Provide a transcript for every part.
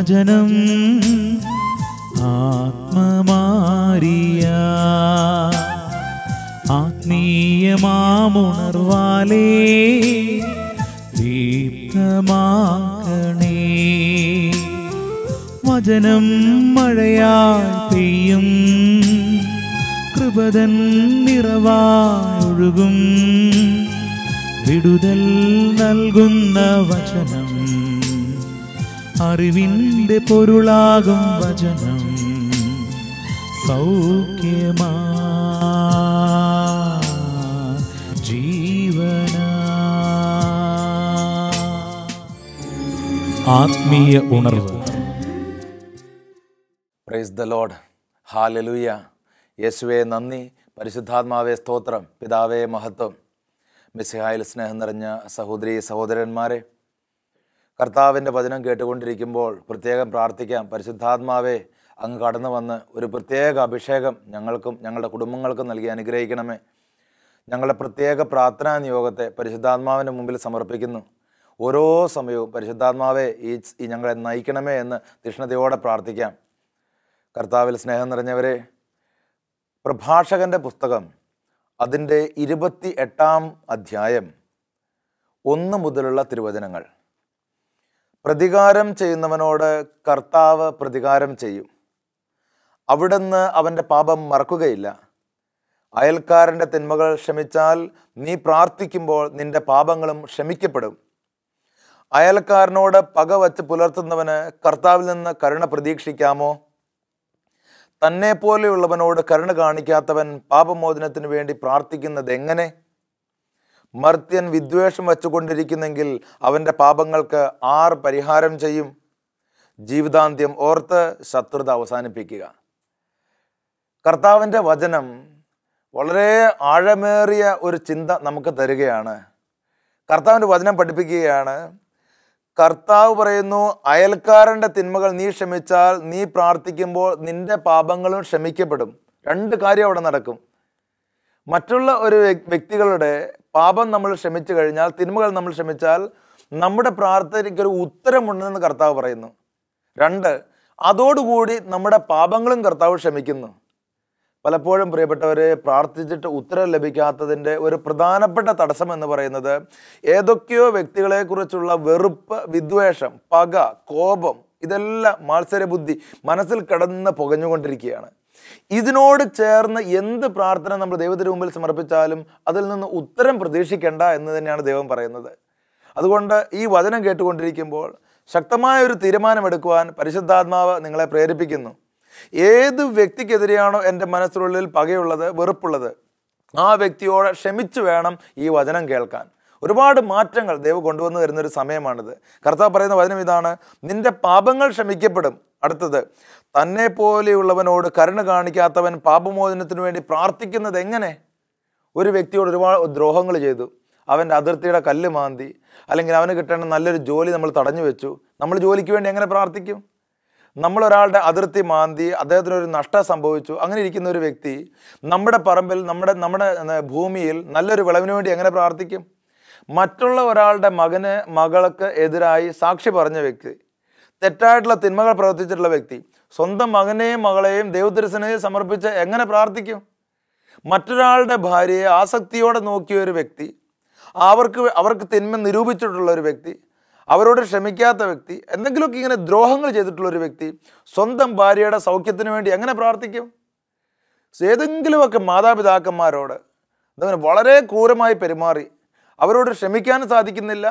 വചനം ആത്മമാരിയ ആത്മീയമാമുണർവാലേ ദീപ്തമാക്കണേ. വചനം മഴയായി പെയ്യും, കൃപതൻ നിറവായൊഴുകും. വിടുതൽ നൽകുന്ന വചനം, അറിവിൻ്റെ പൊരുളാകും വചനം. സൗഖ്യമാ ജീവന. ആത്മീയ ഉണർവ്. Price the Lord. ഹല്ലേലൂയ. യേശുവേ നന്ദി, പരിശുദ്ധാത്മാവേ സ്തോത്രം, പിതാവേ മഹത്വം. മിശിഹായിൽ സ്നേഹം നിറഞ്ഞ സഹോദരീ സഹോദരന്മാരെ, കർത്താവിൻ്റെ വചനം കേട്ടുകൊണ്ടിരിക്കുമ്പോൾ പ്രത്യേകം പ്രാർത്ഥിക്കാം. പരിശുദ്ധാത്മാവേ, അങ്ങ് കടന്നു വന്ന് ഒരു പ്രത്യേക അഭിഷേകം ഞങ്ങൾക്കും ഞങ്ങളുടെ കുടുംബങ്ങൾക്കും നൽകി അനുഗ്രഹിക്കണമേ. ഞങ്ങളുടെ പ്രത്യേക പ്രാർത്ഥനാ നിയോഗത്തെ പരിശുദ്ധാത്മാവിൻ്റെ മുമ്പിൽ സമർപ്പിക്കുന്നു. ഓരോ സമയവും പരിശുദ്ധാത്മാവെ ഈ ഞങ്ങളെ നയിക്കണമേ എന്ന് തീഷ്ണതയോടെ പ്രാർത്ഥിക്കാം. കർത്താവിൽ സ്നേഹം നിറഞ്ഞവരെ, പ്രഭാഷകൻ്റെ പുസ്തകം അതിൻ്റെ 28-ാം അധ്യായം 1 മുതലുള്ള തിരുവചനങ്ങൾ. പ്രതികാരം ചെയ്യുന്നവനോട് കർത്താവ് പ്രതികാരം ചെയ്യും, അവിടുന്ന് അവൻ്റെ പാപം മറക്കുകയില്ല. അയൽക്കാരൻ്റെ തിന്മകൾ ക്ഷമിച്ചാൽ നീ പ്രാർത്ഥിക്കുമ്പോൾ നിന്റെ പാപങ്ങളും ക്ഷമിക്കപ്പെടും. അയൽക്കാരനോട് പക വച്ച് പുലർത്തുന്നവന് കർത്താവിൽ നിന്ന് കരുണ പ്രതീക്ഷിക്കാമോ? തന്നെ പോലെയുള്ളവനോട് കരുണ കാണിക്കാത്തവൻ പാപമോചനത്തിന് വേണ്ടി പ്രാർത്ഥിക്കുന്നത് എങ്ങനെ? മർത്യൻ വിദ്വേഷം വച്ചുകൊണ്ടിരിക്കുന്നെങ്കിൽ അവൻ്റെ പാപങ്ങൾക്ക് ആർ പരിഹാരം ചെയ്യും? ജീവിതാന്ത്യം ഓർത്ത് ശത്രുത അവസാനിപ്പിക്കുക. കർത്താവിൻ്റെ വചനം വളരെ ആഴമേറിയ ഒരു ചിന്ത നമുക്ക് തരികയാണ്. കർത്താവിൻ്റെ വചനം പഠിപ്പിക്കുകയാണ്. കർത്താവ് പറയുന്നു, അയൽക്കാരൻ്റെ തിന്മകൾ നീ ക്ഷമിച്ചാൽ നീ പ്രാർത്ഥിക്കുമ്പോൾ നിന്റെ പാപങ്ങളും ക്ഷമിക്കപ്പെടും. 2 കാര്യം അവിടെ നടക്കും. മറ്റുള്ള ഒരു വ്യക്തികളുടെ പാപം നമ്മൾ ക്ഷമിച്ചു കഴിഞ്ഞാൽ, തിന്മകൾ നമ്മൾ ക്ഷമിച്ചാൽ നമ്മുടെ പ്രാർത്ഥനയ്ക്കൊരു ഉത്തരമുണ്ടെന്ന് കർത്താവ് പറയുന്നു. 2, അതോടുകൂടി നമ്മുടെ പാപങ്ങളും കർത്താവ് ക്ഷമിക്കുന്നു. പലപ്പോഴും പ്രിയപ്പെട്ടവരെ, പ്രാർത്ഥിച്ചിട്ട് ഉത്തരം ലഭിക്കാത്തതിൻ്റെ ഒരു പ്രധാനപ്പെട്ട തടസ്സം എന്ന് പറയുന്നത് ഏതൊക്കെയോ വ്യക്തികളെക്കുറിച്ചുള്ള വെറുപ്പ്, വിദ്വേഷം, പക, കോപം, ഇതെല്ലാം മാത്സര്യബുദ്ധി മനസ്സിൽ കിടന്ന് പുകഞ്ഞുകൊണ്ടിരിക്കുകയാണ്. ഇതിനോട് ചേർന്ന് എന്ത് പ്രാർത്ഥന നമ്മൾ ദൈവത്തിന് മുമ്പിൽ സമർപ്പിച്ചാലും അതിൽ നിന്ന് ഉത്തരം പ്രതീക്ഷിക്കേണ്ട എന്ന് തന്നെയാണ് ദൈവം പറയുന്നത്. അതുകൊണ്ട് ഈ വചനം കേട്ടുകൊണ്ടിരിക്കുമ്പോൾ ശക്തമായ ഒരു തീരുമാനമെടുക്കുവാൻ പരിശുദ്ധാത്മാവ് നിങ്ങളെ പ്രേരിപ്പിക്കുന്നു. ഏത് വ്യക്തിക്കെതിരെയാണോ എൻ്റെ മനസ്സിനുള്ളിൽ പകയുള്ളത്, വെറുപ്പുള്ളത്, ആ വ്യക്തിയോട് ക്ഷമിച്ചു വേണം ഈ വചനം കേൾക്കാൻ. ഒരുപാട് മാറ്റങ്ങൾ ദൈവം കൊണ്ടുവന്നു തരുന്നൊരു സമയമാണിത്. കർത്താവ് പറയുന്ന വചനം ഇതാണ്: നിന്റെ പാപങ്ങൾ ക്ഷമിക്കപ്പെടും. അടുത്തത്, തന്നെ പോലെയുള്ളവനോട് കരുണ കാണിക്കാത്തവൻ പാപമോചനത്തിന് വേണ്ടി പ്രാർത്ഥിക്കുന്നത് എങ്ങനെ? ഒരു വ്യക്തിയോട് ഒരുപാട് ദ്രോഹങ്ങൾ ചെയ്തു, അവൻ്റെ അതിർത്തിയുടെ കല്ല് മാന്തി, അല്ലെങ്കിൽ അവന് കിട്ടേണ്ട നല്ലൊരു ജോലി നമ്മൾ തടഞ്ഞു വെച്ചു. നമ്മൾ ജോലിക്ക് വേണ്ടി എങ്ങനെ പ്രാർത്ഥിക്കും? നമ്മളൊരാളുടെ അതിർത്തി മാന്തി അദ്ദേഹത്തിനൊരു നഷ്ടം സംഭവിച്ചു. അങ്ങനെ ഇരിക്കുന്ന ഒരു വ്യക്തി നമ്മുടെ പറമ്പിൽ, നമ്മുടെ ഭൂമിയിൽ നല്ലൊരു വിളവിന് വേണ്ടി എങ്ങനെ പ്രാർത്ഥിക്കും? മറ്റുള്ള ഒരാളുടെ മകന്, മകൾക്ക് എതിരായി സാക്ഷി പറഞ്ഞ വ്യക്തി, തെറ്റായിട്ടുള്ള തിന്മകൾ പ്രവർത്തിച്ചിട്ടുള്ള വ്യക്തി സ്വന്തം മകനെയും മകളെയും ദൈവത്തിരുസന്നിധിയിൽ സമർപ്പിച്ച് എങ്ങനെ പ്രാർത്ഥിക്കും? മറ്റൊരാളുടെ ഭാര്യയെ ആസക്തിയോടെ നോക്കിയ ഒരു വ്യക്തി, അവർക്ക് തിന്മ നിരൂപിച്ചിട്ടുള്ള ഒരു വ്യക്തി, അവരോട് ക്ഷമിക്കാത്ത വ്യക്തി, എന്തെങ്കിലുമൊക്കെ ഇങ്ങനെ ദ്രോഹങ്ങൾ ചെയ്തിട്ടുള്ളൊരു വ്യക്തി സ്വന്തം ഭാര്യയുടെ സൗഖ്യത്തിന് വേണ്ടി എങ്ങനെ പ്രാർത്ഥിക്കും? ഏതെങ്കിലുമൊക്കെ മാതാപിതാക്കന്മാരോട് വളരെ ക്രൂരമായി പെരുമാറി അവരോട് ക്ഷമിക്കാൻ സാധിക്കുന്നില്ല,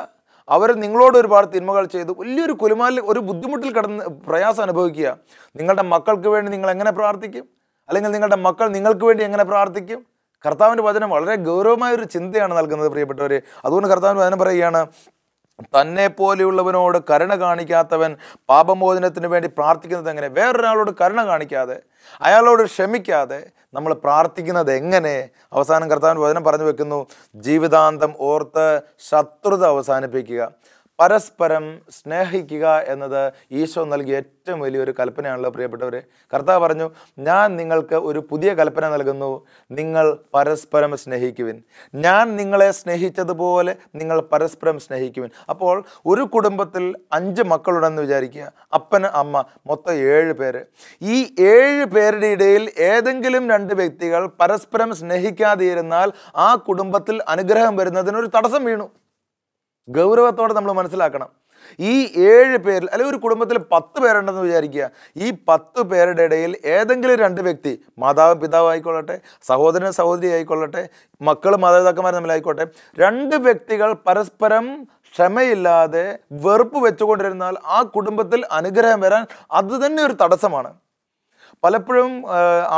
അവർ നിങ്ങളോട് ഒരുപാട് തിന്മകൾ ചെയ്തു, വലിയൊരു കുലുമാലിൽ ഒരു ബുദ്ധിമുട്ടിൽ കടന്ന് പ്രയാസം അനുഭവിക്കുക. നിങ്ങളുടെ മക്കൾക്ക് വേണ്ടി നിങ്ങൾ എങ്ങനെ പ്രാർത്ഥിക്കും? അല്ലെങ്കിൽ നിങ്ങളുടെ മക്കൾ നിങ്ങൾക്ക് വേണ്ടി എങ്ങനെ പ്രാർത്ഥിക്കും? കർത്താവിൻ്റെ വചനം വളരെ ഗൗരവമായൊരു ചിന്തയാണ് നൽകുന്നത് പ്രിയപ്പെട്ടവരെ. അതുകൊണ്ട് കർത്താവിൻ്റെ വചനം പറയുകയാണ്, തന്നെ പോലെയുള്ളവനോട് കരുണ കാണിക്കാത്തവൻ പാപമോചനത്തിന് വേണ്ടി പ്രാർത്ഥിക്കുന്നത് എങ്ങനെ? വേറൊരാളോട് കരുണ കാണിക്കാതെ, അയാളോട് ക്ഷമിക്കാതെ നമ്മൾ പ്രാർത്ഥിക്കുന്നത് എങ്ങനെ? അവസാനം കർത്താവിൻ്റെ വചനം പറഞ്ഞു വെക്കുന്നു, ജീവിതാന്തം ഓർത്ത് ശത്രുത അവസാനിപ്പിക്കുക. പരസ്പരം സ്നേഹിക്കുക എന്നത് ഈശോ നൽകിയ ഏറ്റവും വലിയൊരു കൽപ്പനയാണല്ലോ പ്രിയപ്പെട്ടവരെ. കർത്താവ് പറഞ്ഞു, ഞാൻ നിങ്ങൾക്ക് ഒരു പുതിയ കൽപ്പന നൽകുന്നു, നിങ്ങൾ പരസ്പരം സ്നേഹിക്കുവിൻ. ഞാൻ നിങ്ങളെ സ്നേഹിച്ചതുപോലെ നിങ്ങൾ പരസ്പരം സ്നേഹിക്കുവിൻ. അപ്പോൾ ഒരു കുടുംബത്തിൽ 5 മക്കളുണ്ടെന്ന് വിചാരിക്കുക, അപ്പന് അമ്മ, മൊത്തം 7 പേര്. ഈ 7 പേരുടെ ഇടയിൽ ഏതെങ്കിലും 2 വ്യക്തികൾ പരസ്പരം സ്നേഹിക്കാതെ ഇരുന്നാൽ ആ കുടുംബത്തിൽ അനുഗ്രഹം വരുന്നതിനൊരു തടസ്സം വീണു. ഗൗരവത്തോടെ നമ്മൾ മനസ്സിലാക്കണം. ഈ 7 പേരിൽ, അല്ലെങ്കിൽ ഒരു കുടുംബത്തിൽ 10 പേരുണ്ടെന്ന് വിചാരിക്കുക, ഈ 10 പേരുടെ ഇടയിൽ ഏതെങ്കിലും 2 വ്യക്തി, മാതാവ് പിതാവ് ആയിക്കൊള്ളട്ടെ, സഹോദരൻ സഹോദരി ആയിക്കൊള്ളട്ടെ, മക്കൾ മാതാപിതാക്കന്മാർ തമ്മിലായിക്കോട്ടെ, 2 വ്യക്തികൾ പരസ്പരം ക്ഷമയില്ലാതെ വെറുപ്പ് വെച്ചുകൊണ്ടിരുന്നാൽ ആ കുടുംബത്തിൽ അനുഗ്രഹം വരാൻ അത് തന്നെ ഒരു തടസ്സമാണ്. പലപ്പോഴും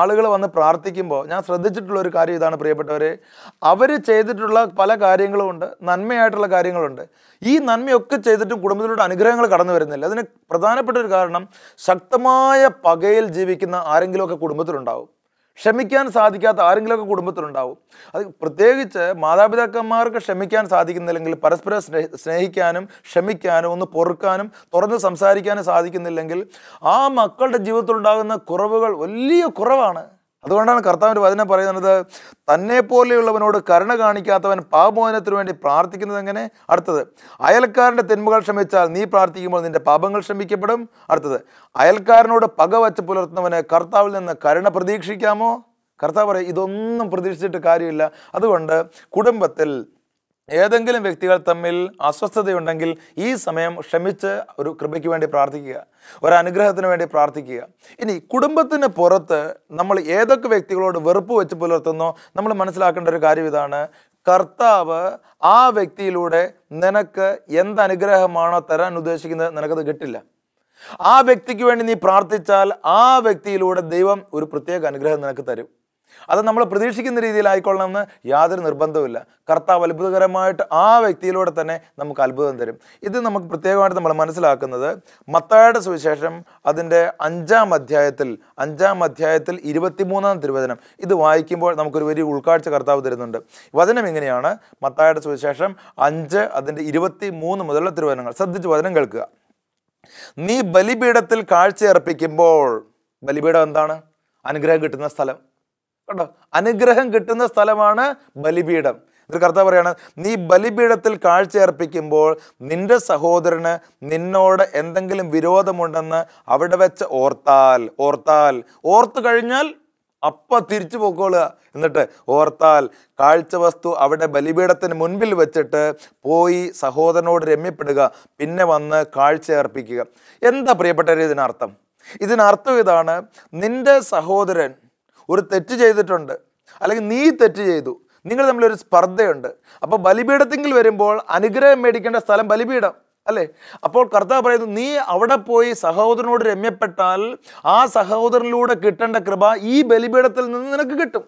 ആളുകൾ വന്ന് പ്രാർത്ഥിക്കുമ്പോൾ ഞാൻ ശ്രദ്ധിച്ചിട്ടുള്ള ഒരു കാര്യം ഇതാണ് പ്രിയപ്പെട്ടവരെ, അവർ ചെയ്തിട്ടുള്ള പല കാര്യങ്ങളുമുണ്ട്, നന്മയായിട്ടുള്ള കാര്യങ്ങളുണ്ട്. ഈ നന്മയൊക്കെ ചെയ്തിട്ടും കുടുംബത്തിലൂടെ അനുഗ്രഹങ്ങൾ കടന്നു വരുന്നില്ല. അതിന് പ്രധാനപ്പെട്ട ഒരു കാരണം, ശക്തമായ പകയിൽ ജീവിക്കുന്ന ആരെങ്കിലുമൊക്കെ കുടുംബത്തിലുണ്ടാവും. ക്ഷമിക്കാൻ സാധിക്കാത്ത ആരെങ്കിലുമൊക്കെ കുടുംബത്തിലുണ്ടാവും. അത് പ്രത്യേകിച്ച് മാതാപിതാക്കന്മാർക്ക് ക്ഷമിക്കാൻ സാധിക്കുന്നില്ലെങ്കിൽ, പരസ്പരം സ്നേഹിക്കാനും ക്ഷമിക്കാനും ഒന്ന് പൊറുക്കാനും തുറന്ന് സംസാരിക്കാനും സാധിക്കുന്നില്ലെങ്കിൽ ആ മക്കളുടെ ജീവിതത്തിലുണ്ടാകുന്ന കുറവുകൾ വലിയ കുറവാണ്. അതുകൊണ്ടാണ് കർത്താവിൻ്റെ വചനം പറയുന്നത്, തന്നെ പോലെയുള്ളവനോട് കരുണ കാണിക്കാത്തവൻ പാപമോചനത്തിന് വേണ്ടി പ്രാർത്ഥിക്കുന്നത് എങ്ങനെ? അടുത്തത്, അയൽക്കാരൻ്റെ തിന്മകൾ ക്ഷമിച്ചാൽ നീ പ്രാർത്ഥിക്കുമ്പോൾ നിന്റെ പാപങ്ങൾ ക്ഷമിക്കപ്പെടും. അടുത്തത്, അയൽക്കാരനോട് പക വച്ച് പുലർത്തുന്നവന് കർത്താവിൽ നിന്ന് കരുണ പ്രതീക്ഷിക്കാമോ? കർത്താവ് പറയും, ഇതൊന്നും പ്രതീക്ഷിച്ചിട്ട് കാര്യമില്ല. അതുകൊണ്ട് കുടുംബത്തിൽ ഏതെങ്കിലും വ്യക്തികൾ തമ്മിൽ അസ്വസ്ഥതയുണ്ടെങ്കിൽ ഈ സമയം ക്ഷമിച്ച് ഒരു കൃപയ്ക്ക് വേണ്ടി പ്രാർത്ഥിക്കുക, ഒരു അനുഗ്രഹത്തിന് വേണ്ടി പ്രാർത്ഥിക്കുക. ഇനി കുടുംബത്തിന് പുറത്ത് നമ്മൾ ഏതൊക്കെ വ്യക്തികളോട് വെറുപ്പ് വെച്ച് പുലർത്തുന്നോ നമ്മൾ മനസ്സിലാക്കേണ്ട ഒരു കാര്യം ഇതാണ്, കർത്താവ് ആ വ്യക്തിയിലൂടെ നിനക്ക് എന്ത് അനുഗ്രഹമാണോ തരാൻ ഉദ്ദേശിക്കുന്നത് നിനക്കത് കിട്ടില്ല. ആ വ്യക്തിക്ക് വേണ്ടി നീ പ്രാർത്ഥിച്ചാൽ ആ വ്യക്തിയിലൂടെ ദൈവം ഒരു പ്രത്യേക അനുഗ്രഹം നിനക്ക് തരും. അത് നമ്മൾ പ്രതീക്ഷിക്കുന്ന രീതിയിലായിക്കൊള്ളണമെന്ന് യാതൊരു നിർബന്ധവുമില്ല. കർത്താവ് അത്ഭുതകരമായിട്ട് ആ വ്യക്തിയിലൂടെ തന്നെ നമുക്ക് അത്ഭുതം തരും. ഇത് നമുക്ക് പ്രത്യേകമായിട്ട് നമ്മൾ മനസ്സിലാക്കുന്നത് മത്തായിയുടെ സുവിശേഷം അതിൻ്റെ 5-ാം അധ്യായത്തിൽ 23-ാം തിരുവചനം ഇത് വായിക്കുമ്പോൾ നമുക്കൊരു വലിയ ഉൾക്കാഴ്ച കർത്താവ് തരുന്നുണ്ട്. വചനം ഇങ്ങനെയാണ്, മത്തായിയുടെ സുവിശേഷം 5 അതിൻ്റെ 23 മുതലുള്ള തിരുവചനങ്ങൾ ശ്രദ്ധിച്ച് വചനം കേൾക്കുക. നീ ബലിപീഠത്തിൽ കാഴ്ചയർപ്പിക്കുമ്പോൾ, ബലിപീഠം എന്താണ്? അനുഗ്രഹം കിട്ടുന്ന സ്ഥലം. കേട്ടോ, അനുഗ്രഹം കിട്ടുന്ന സ്ഥലമാണ് ബലിപീഠം. ഇത് കർത്താവ് പറയാണ്, നീ ബലിപീഠത്തിൽ കാഴ്ചയർപ്പിക്കുമ്പോൾ നിന്റെ സഹോദരന് നിന്നോട് എന്തെങ്കിലും വിരോധമുണ്ടെന്ന് അവിടെ വെച്ച് ഓർത്തു കഴിഞ്ഞാൽ അപ്പം തിരിച്ചു പോയിക്കൊള്ളുക. എന്നിട്ട് ഓർത്താൽ കാഴ്ച വസ്തു അവിടെ ബലിപീഠത്തിന് മുൻപിൽ വെച്ചിട്ട് പോയി സഹോദരനോട് രമ്യപ്പെടുക, പിന്നെ വന്ന് കാഴ്ചയർപ്പിക്കുക. എന്താ പ്രിയപ്പെട്ടവരെ ഇതിനർത്ഥം? ഇതിനർത്ഥം ഇതാണ്, നിന്റെ സഹോദരൻ ഒരു തെറ്റ് ചെയ്തിട്ടുണ്ട്, അല്ലെങ്കിൽ നീ തെറ്റ് ചെയ്തു, നിങ്ങൾ തമ്മിലൊരു സ്പർദ്ധയുണ്ട്. അപ്പോൾ ബലിപീഠത്തിൽ വരുമ്പോൾ അനുഗ്രഹം മേടിക്കേണ്ട സ്ഥലം ബലിപീഠം അല്ലേ? അപ്പോൾ കർത്താവ് പറയുന്നു, നീ അവിടെ പോയി സഹോദരനോട് രമ്യപ്പെട്ടാൽ ആ സഹോദരനിലൂടെ കിട്ടേണ്ട കൃപ ഈ ബലിപീഠത്തിൽ നിന്ന് നിനക്ക് കിട്ടും.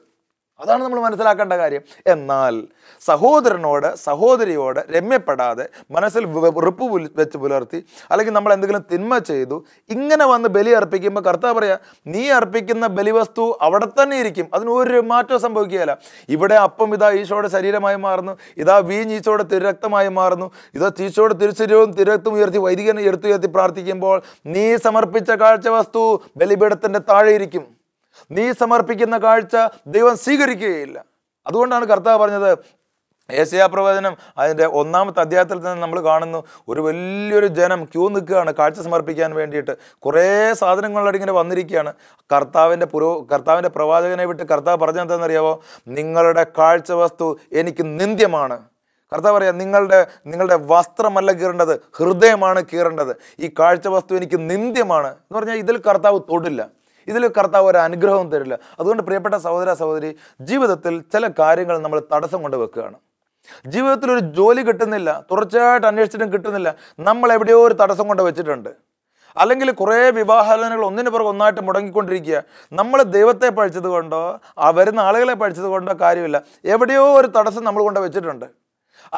അതാണ് നമ്മൾ മനസ്സിലാക്കേണ്ട കാര്യം. എന്നാൽ സഹോദരനോട് സഹോദരിയോട് രമ്യപ്പെടാതെ മനസ്സിൽ വെറുപ്പ് വെച്ച് പുലർത്തി, അല്ലെങ്കിൽ നമ്മൾ എന്തെങ്കിലും തിന്മ ചെയ്തു, ഇങ്ങനെ വന്ന് ബലി അർപ്പിക്കുമ്പോൾ കർത്താവ് പറയാ, നീ അർപ്പിക്കുന്ന ബലിവസ്തു അവിടെ തന്നെ ഇരിക്കും, അതിനൊരു മാറ്റവും സംഭവിക്കുകയില്ല. ഇവിടെ അപ്പം ഇതാ ഈശോയുടെ ശരീരമായി മാറുന്നു, ഇതാ വീഞ്ഞ് ഈശോയുടെ തിരുരക്തമായി മാറുന്നു, ഇതാ ഈശോയുടെ തിരുശരീരവും തിരുരക്തവും ഉയർത്തി വൈദികനെ ഉയർത്തി പ്രാർത്ഥിക്കുമ്പോൾ നീ സമർപ്പിച്ച കാഴ്ച വസ്തു ബലിപീഠത്തിൻ്റെ താഴെ ഇരിക്കും. നീ സമർപ്പിക്കുന്ന കാഴ്ച ദൈവം സ്വീകരിക്കുകയില്ല. അതുകൊണ്ടാണ് കർത്താവ് പറഞ്ഞത്, യെശയ്യാ പ്രവചനം അതിൻ്റെ 1-ാമത്തെ അധ്യായത്തിൽ തന്നെ നമ്മൾ കാണുന്നു, ഒരു വലിയൊരു ജനം ക്യൂ നിൽക്കുകയാണ് കാഴ്ച സമർപ്പിക്കാൻ വേണ്ടിയിട്ട്. കുറേ സാധനങ്ങളോട് ഇങ്ങനെ വന്നിരിക്കുകയാണ്. കർത്താവിൻ്റെ പ്രവാചകനെ വിട്ട് കർത്താവ് പറഞ്ഞതെന്താണെന്നറിയാവോ? നിങ്ങളുടെ കാഴ്ച വസ്തു എനിക്ക് നിന്ദ്യമാണ്. കർത്താവ് പറയാം, നിങ്ങളുടെ വസ്ത്രമല്ല കീറേണ്ടത്, ഹൃദയമാണ് കീറേണ്ടത്. ഈ കാഴ്ച വസ്തു എനിക്ക് നിന്ദ്യമാണ് എന്ന് പറഞ്ഞാൽ ഇതിൽ കർത്താവ് തൊടില്ല, ഇതിൽ കർത്താവ് ഒരു അനുഗ്രഹവും തരില്ല. അതുകൊണ്ട് പ്രിയപ്പെട്ട സഹോദര സഹോദരി, ജീവിതത്തിൽ ചില കാര്യങ്ങൾ നമ്മൾ തടസ്സം കൊണ്ട് വെക്കുകയാണ്. ജീവിതത്തിൽ ഒരു ജോലി കിട്ടുന്നില്ല, തുടർച്ചയായിട്ട് അന്വേഷിച്ചിട്ടും കിട്ടുന്നില്ല, നമ്മൾ എവിടെയോ ഒരു തടസ്സം കൊണ്ട് വെച്ചിട്ടുണ്ട്. അല്ലെങ്കിൽ കുറേ വിവാഹാലോചനകൾ ഒന്നിനു പുറകെ ഒന്നായിട്ട് മുടങ്ങിക്കൊണ്ടിരിക്കുക. നമ്മൾ ദൈവത്തെ പഴിച്ചത് കൊണ്ടോ വരുന്ന ആളുകളെ പഴിച്ചത് കൊണ്ടോ കാര്യമില്ല, എവിടെയോ ഒരു തടസ്സം നമ്മൾ കൊണ്ട് വെച്ചിട്ടുണ്ട്.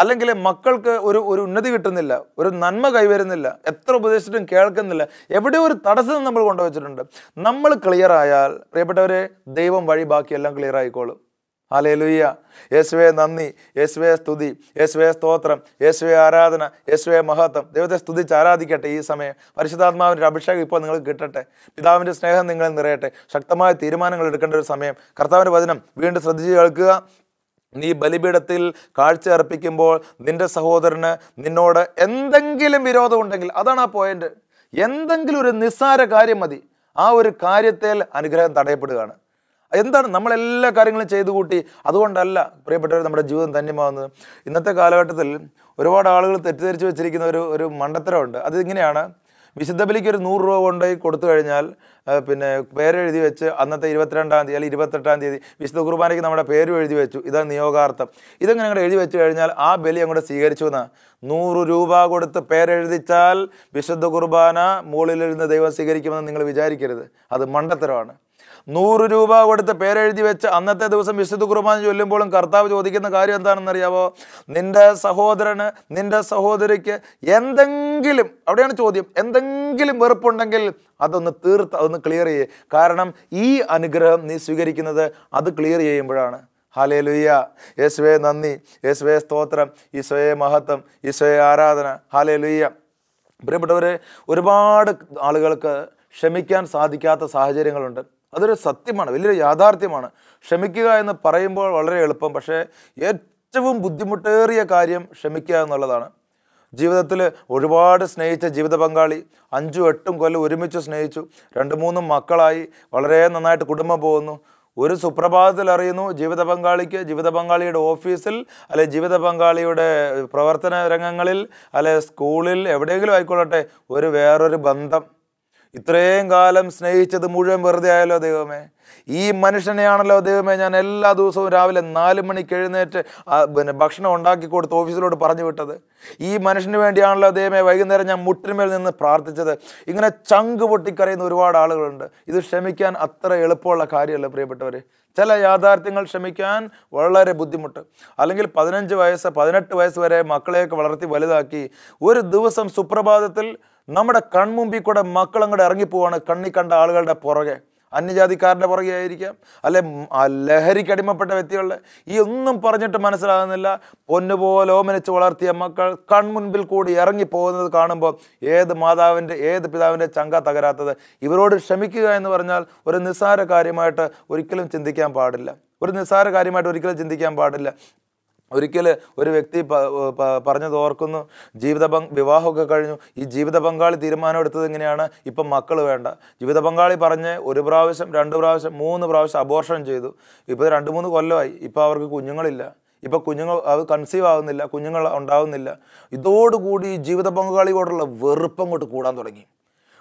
അല്ലെങ്കിൽ മക്കൾക്ക് ഒരു ഉന്നതി കിട്ടുന്നില്ല, ഒരു നന്മ കൈവരുന്നില്ല, എത്ര ഉപദേശിച്ചിട്ടും കേൾക്കുന്നില്ല, എവിടെയോ ഒരു തടസ്സം നമ്മൾ കൊണ്ടുവച്ചിട്ടുണ്ട്. നമ്മൾ ക്ലിയർ ആയാൽ പ്രിയപ്പെട്ടവരെ, ദൈവം വഴി ബാക്കിയെല്ലാം ക്ലിയർ ആയിക്കോളും. ഹല്ലേലൂയ. യേശുവേ നന്ദി, യേശുവേ സ്തുതി, യേശുവേ സ്തോത്രം, യേശുവേ ആരാധന, യേശുവേ മഹത്വം. ദൈവത്തെ സ്തുതിച്ച് ആരാധിക്കട്ടെ. ഈ സമയം പരിശുദ്ധാത്മാവിൻ്റെ അഭിഷേകം ഇപ്പോൾ നിങ്ങൾക്ക് കിട്ടട്ടെ. പിതാവിൻ്റെ സ്നേഹം നിങ്ങളിൽ നിറയട്ടെ. ശക്തമായ തീരുമാനങ്ങൾ എടുക്കേണ്ട ഒരു സമയം. കർത്താവിൻ്റെ വചനം വീണ്ടും ശ്രദ്ധിച്ച് കേൾക്കുക. നീ ബലിപീഠത്തിൽ കാഴ്ച അർപ്പിക്കുമ്പോൾ നിന്റെ സഹോദരന് നിന്നോട് എന്തെങ്കിലും വിരോധം ഉണ്ടെങ്കിൽ, അതാണ് ആ പോയിന്റ്. എന്തെങ്കിലും ഒരു നിസ്സാര കാര്യം മതി, ആ ഒരു കാര്യത്തിൽ അനുഗ്രഹം തടയപ്പെടുകയാണ്. എന്താണ് നമ്മളെല്ലാ കാര്യങ്ങളും ചെയ്തു കൂട്ടി? അതുകൊണ്ടല്ല പ്രിയപ്പെട്ടവർ നമ്മുടെ ജീവിതം ധന്യമാകുന്നത്. ഇന്നത്തെ കാലഘട്ടത്തിൽ ഒരുപാട് ആളുകൾ തെറ്റിദ്ധരിച്ച് വെച്ചിരിക്കുന്ന ഒരു മണ്ടത്തരമുണ്ട്. അതിങ്ങനെയാണ്: വിശുദ്ധ ബലിക്ക് ഒരു 100 രൂപ കൊണ്ടുപോയി കൊടുത്തു കഴിഞ്ഞാൽ പിന്നെ പേരെഴുതി വെച്ച് അന്നത്തെ 22-ാം തീയതി അല്ലെങ്കിൽ 28-ാം തീയതി വിശുദ്ധ കുർബാനയ്ക്ക് നമ്മുടെ പേരും എഴുതി വെച്ചു, ഇതാണ് നിയോഗാർത്ഥം. ഇതെങ്ങനെ അങ്ങോട്ട് എഴുതി വെച്ച് കഴിഞ്ഞാൽ ആ ബലി അങ്ങോട്ട് സ്വീകരിച്ചു എന്നാണ്. 100 രൂപ കൊടുത്ത് പേരെഴുതിച്ചാൽ വിശുദ്ധ കുർബാന മുകളിലിരുന്ന് ദൈവം സ്വീകരിക്കുമെന്ന് നിങ്ങൾ വിചാരിക്കരുത്. അത് മണ്ടത്തരമാണ്. 100 രൂപ കൊടുത്ത് പേരെഴുതി വെച്ച് അന്നത്തെ ദിവസം വിശുദ്ധ കുർബാന ചൊല്ലുമ്പോഴും കർത്താവ് ചോദിക്കുന്ന കാര്യം എന്താണെന്നറിയാവോ? നിന്റെ സഹോദരന് നിന്റെ സഹോദരിക്ക് എന്തെങ്കിലും, അവിടെയാണ് ചോദ്യം, എന്തെങ്കിലും വെറുപ്പുണ്ടെങ്കിൽ അതൊന്ന് അതൊന്ന് ക്ലിയർ ചെയ്യേ. കാരണം ഈ അനുഗ്രഹം നീ സ്വീകരിക്കുന്നത് അത് ക്ലിയർ ചെയ്യുമ്പോഴാണ്. ഹല്ലേലൂയ. യേശുവേ നന്ദി, യേശുവേ സ്തോത്രം, ഈശോയെ മഹത്വം, ഈശോയെ ആരാധന. ഹല്ലേലൂയ. പ്രിയപ്പെട്ടവരെ, ഒരുപാട് ആളുകൾക്ക് ക്ഷമിക്കാൻ സാധിക്കാത്ത സാഹചര്യങ്ങളുണ്ട്. അതൊരു സത്യമാണ്, വലിയൊരു യാഥാർത്ഥ്യമാണ്. ക്ഷമിക്കുക എന്ന് പറയുമ്പോൾ വളരെ എളുപ്പം, പക്ഷേ ഏറ്റവും ബുദ്ധിമുട്ടേറിയ കാര്യം ക്ഷമിക്കുക എന്നുള്ളതാണ്. ജീവിതത്തിൽ ഒരുപാട് സ്നേഹിച്ച ജീവിത പങ്കാളി 5-8 കൊല്ലം ഒരുമിച്ച് സ്നേഹിച്ചു, 2-3 മക്കളായി, വളരെ നന്നായിട്ട് കുടുംബം പോകുന്നു. ഒരു സുപ്രഭാതത്തിൽ അറിയുന്നു ജീവിത പങ്കാളിയുടെ ഓഫീസിൽ അല്ലെ ജീവിത പങ്കാളിയുടെ പ്രവർത്തന രംഗങ്ങളിൽ അല്ലെ സ്കൂളിൽ എവിടെയെങ്കിലും ആയിക്കൊള്ളട്ടെ വേറൊരു ബന്ധം. ഇത്രയും കാലം സ്നേഹിച്ചത് മുഴുവൻ വെറുതെ ആയല്ലോ ദൈവമേ. ഈ മനുഷ്യനെയാണല്ലോ ദൈവമേ ഞാൻ എല്ലാ ദിവസവും രാവിലെ 4 മണിക്ക് എഴുന്നേറ്റ് ഭക്ഷണം ഉണ്ടാക്കി കൊടുത്ത് ഓഫീസിലോട്ട് പറഞ്ഞു വിട്ടത്. ഈ മനുഷ്യന് വേണ്ടിയാണല്ലോ ദൈവമേ വൈകുന്നേരം ഞാൻ മുട്ടിന്മേൽ നിന്ന് പ്രാർത്ഥിച്ചത്. ഇങ്ങനെ ചങ്ക് പൊട്ടിക്കറിയുന്ന ഒരുപാട് ആളുകളുണ്ട്. ഇത് ക്ഷമിക്കാൻ അത്ര എളുപ്പമുള്ള കാര്യമല്ല പ്രിയപ്പെട്ടവർ. ചില യാഥാർത്ഥ്യങ്ങൾ ക്ഷമിക്കാൻ വളരെ ബുദ്ധിമുട്ട്. അല്ലെങ്കിൽ 15 വയസ്സ് 18 വയസ്സ് വരെ മക്കളെയൊക്കെ വളർത്തി വലുതാക്കി ഒരു ദിവസം സുപ്രഭാതത്തിൽ നമ്മുടെ കൺമുമ്പിൽ കൂടെ മക്കളങ്ങോട്ട് ഇറങ്ങിപ്പോവാണ്. കണ്ണി കണ്ട ആളുകളുടെ പുറകെ, അന്യജാതിക്കാരൻ്റെ പുറകെ ആയിരിക്കാം, അല്ലെ ലഹരിക്ക് അടിമപ്പെട്ട വ്യക്തികളുടെ, ഈ ഒന്നും പറഞ്ഞിട്ട് മനസ്സിലാകുന്നില്ല. പൊന്നുപോലെ ഓമനിച്ച് വളർത്തിയ മക്കൾ കൺമുൻപിൽ കൂടി ഇറങ്ങിപ്പോകുന്നത് കാണുമ്പോൾ ഏത് മാതാവിൻ്റെ ഏത് പിതാവിൻ്റെ ചങ്ക തകരാത്തത്? ഇവരോട് ക്ഷമിക്കുക എന്ന് പറഞ്ഞാൽ ഒരു നിസ്സാര കാര്യമായിട്ട് ഒരിക്കലും ചിന്തിക്കാൻ പാടില്ല. ഒരിക്കൽ ഒരു വ്യക്തി പറഞ്ഞത് ഓർക്കുന്നു. വിവാഹമൊക്കെ കഴിഞ്ഞു. ഈ ജീവിത പങ്കാളി തീരുമാനം എടുത്തത് എങ്ങനെയാണ്? ഇപ്പം മക്കൾ വേണ്ട. ജീവിത പങ്കാളി പറഞ്ഞ് 1 പ്രാവശ്യം 2 പ്രാവശ്യം 3 പ്രാവശ്യം അബോർഷൻ ചെയ്തു. ഇപ്പോൾ 2-3 കൊല്ലമായി. ഇപ്പോൾ അവർക്ക് കുഞ്ഞുങ്ങളില്ല. ഇപ്പോൾ അത് കൺസീവ് ആകുന്നില്ല, കുഞ്ഞുങ്ങൾ ഉണ്ടാവുന്നില്ല. ഇതോടുകൂടി ജീവിത പങ്കാളിയോടുള്ള വെറുപ്പങ്ങോട്ട് കൂടാൻ തുടങ്ങി.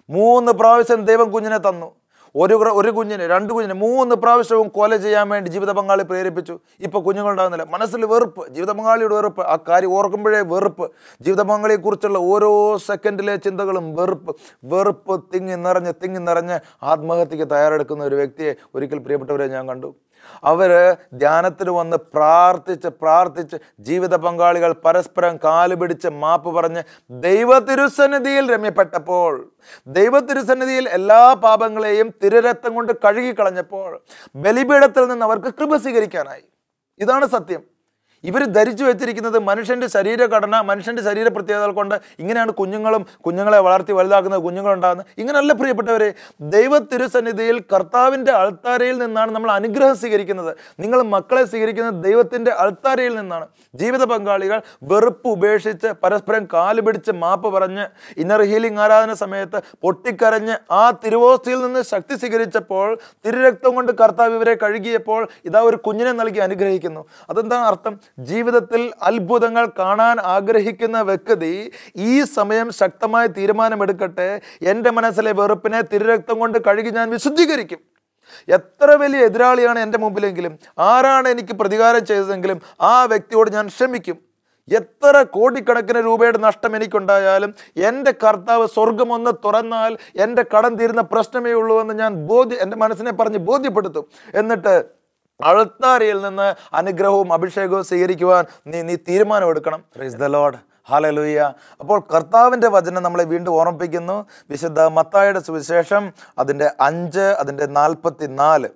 3 പ്രാവശ്യം ദൈവം കുഞ്ഞിനെ തന്നു. ഒരു കുഞ്ഞിന് 2 കുഞ്ഞിന് 3 പ്രാവശ്യവും കൊല ചെയ്യാൻ വേണ്ടി ജീവിത പങ്കാളി പ്രേരിപ്പിച്ചു. ഇപ്പോൾ കുഞ്ഞുങ്ങളുണ്ടാകുന്നില്ല. മനസ്സിൽ വെറുപ്പ്, ജീവിത പങ്കാളിയുടെ വെറുപ്പ്, ആ കാര്യം ഓർക്കുമ്പോഴേ വെറുപ്പ്. ജീവിത പങ്കാളിയെക്കുറിച്ചുള്ള ഓരോ സെക്കൻഡിലെ ചിന്തകളും വെറുപ്പ് തിങ്ങി നിറഞ്ഞ് ആത്മഹത്യക്ക് തയ്യാറെടുക്കുന്ന ഒരു വ്യക്തിയെ ഒരിക്കൽ പ്രിയപ്പെട്ടവരെ ഞാൻ കണ്ടു. അവർ ധ്യാനത്തിന് വന്ന് പ്രാർത്ഥിച്ച് ജീവിത പങ്കാളികൾ പരസ്പരം കാലുപിടിച്ച് മാപ്പ് പറഞ്ഞ് ദൈവതിരുസന്നിധിയിൽ രമ്യപ്പെട്ടപ്പോൾ, ദൈവതിരുസന്നിധിയിൽ എല്ലാ പാപങ്ങളെയും തിരുരക്തം കൊണ്ട് കഴുകിക്കളഞ്ഞപ്പോൾ ബലിപീഠത്തിൽ നിന്ന് അവർക്ക് കൃപ സ്വീകരിക്കാനായി. ഇതാണ് സത്യം. ഇവർ ധരിച്ചു വെച്ചിരിക്കുന്നത് മനുഷ്യൻ്റെ ശരീരഘടന, മനുഷ്യൻ്റെ ശരീര പ്രത്യേകതകൾ കൊണ്ട് ഇങ്ങനെയാണ് കുഞ്ഞുങ്ങളെ വളർത്തി വലുതാക്കുന്നത്, കുഞ്ഞുങ്ങളുണ്ടാകുന്നത്. ഇങ്ങനെയല്ല പ്രിയപ്പെട്ടവരെ. ദൈവ തിരുസന്നിധിയിൽ കർത്താവിൻ്റെ അൾത്താരയിൽ നിന്നാണ് നമ്മൾ അനുഗ്രഹം സ്വീകരിക്കുന്നത്. നിങ്ങൾ മക്കളെ സ്വീകരിക്കുന്നത് ദൈവത്തിൻ്റെ അൾത്താരയിൽ നിന്നാണ്. ജീവിത പങ്കാളികൾ വെറുപ്പ് ഉപേക്ഷിച്ച് പരസ്പരം കാലുപിടിച്ച് മാപ്പ് പറഞ്ഞ് ഇന്നർ ഹീലിംഗ് ആരാധന സമയത്ത് പൊട്ടിക്കരഞ്ഞ് ആ തിരുവോസ്തിയിൽ നിന്ന് ശക്തി സ്വീകരിച്ചപ്പോൾ, തിരുരക്തം കൊണ്ട് കർത്താവ് ഇവരെ കഴുകിയപ്പോൾ ഇതാ ഒരു കുഞ്ഞിനെ നൽകി അനുഗ്രഹിക്കുന്നു. അതെന്താണ് അർത്ഥം? ജീവിതത്തിൽ അത്ഭുതങ്ങൾ കാണാൻ ആഗ്രഹിക്കുന്ന വ്യക്തി ഈ സമയം ശക്തമായ തീരുമാനമെടുക്കട്ടെ. എൻ്റെ മനസ്സിലെ വെറുപ്പിനെ തിരുരക്തം കൊണ്ട് കഴുകി ഞാൻ വിശുദ്ധീകരിക്കും. എത്ര വലിയ എതിരാളിയാണ് എൻ്റെ മുമ്പിലെങ്കിലും, ആരാണ് എനിക്ക് പ്രതികാരം ചെയ്തതെങ്കിലും ആ വ്യക്തിയോട് ഞാൻ ക്ഷമിക്കും. എത്ര കോടിക്കണക്കിന് രൂപയുടെ നഷ്ടം എനിക്കുണ്ടായാലും എൻ്റെ കർത്താവ് സ്വർഗമൊന്ന് തുറന്നാൽ എൻ്റെ കടം തീരുന്ന പ്രശ്നമേ ഉള്ളൂ എന്ന് ഞാൻ എൻ്റെ മനസ്സിനെ പറഞ്ഞ് ബോധ്യപ്പെടുത്തും. എന്നിട്ട് അൾത്താരയിൽ നിന്ന് അനുഗ്രഹവും അഭിഷേകവും സ്വീകരിക്കുവാൻ നീ തീരുമാനമെടുക്കണം. Praise the Lord. ഹല്ലേലൂയ. അപ്പോൾ കർത്താവിൻ്റെ വചനം നമ്മളെ വീണ്ടും ഓർമ്മിപ്പിക്കുന്നു. വിശുദ്ധ മത്തായിയുടെ സുവിശേഷം അതിൻ്റെ 5 അതിൻ്റെ 44.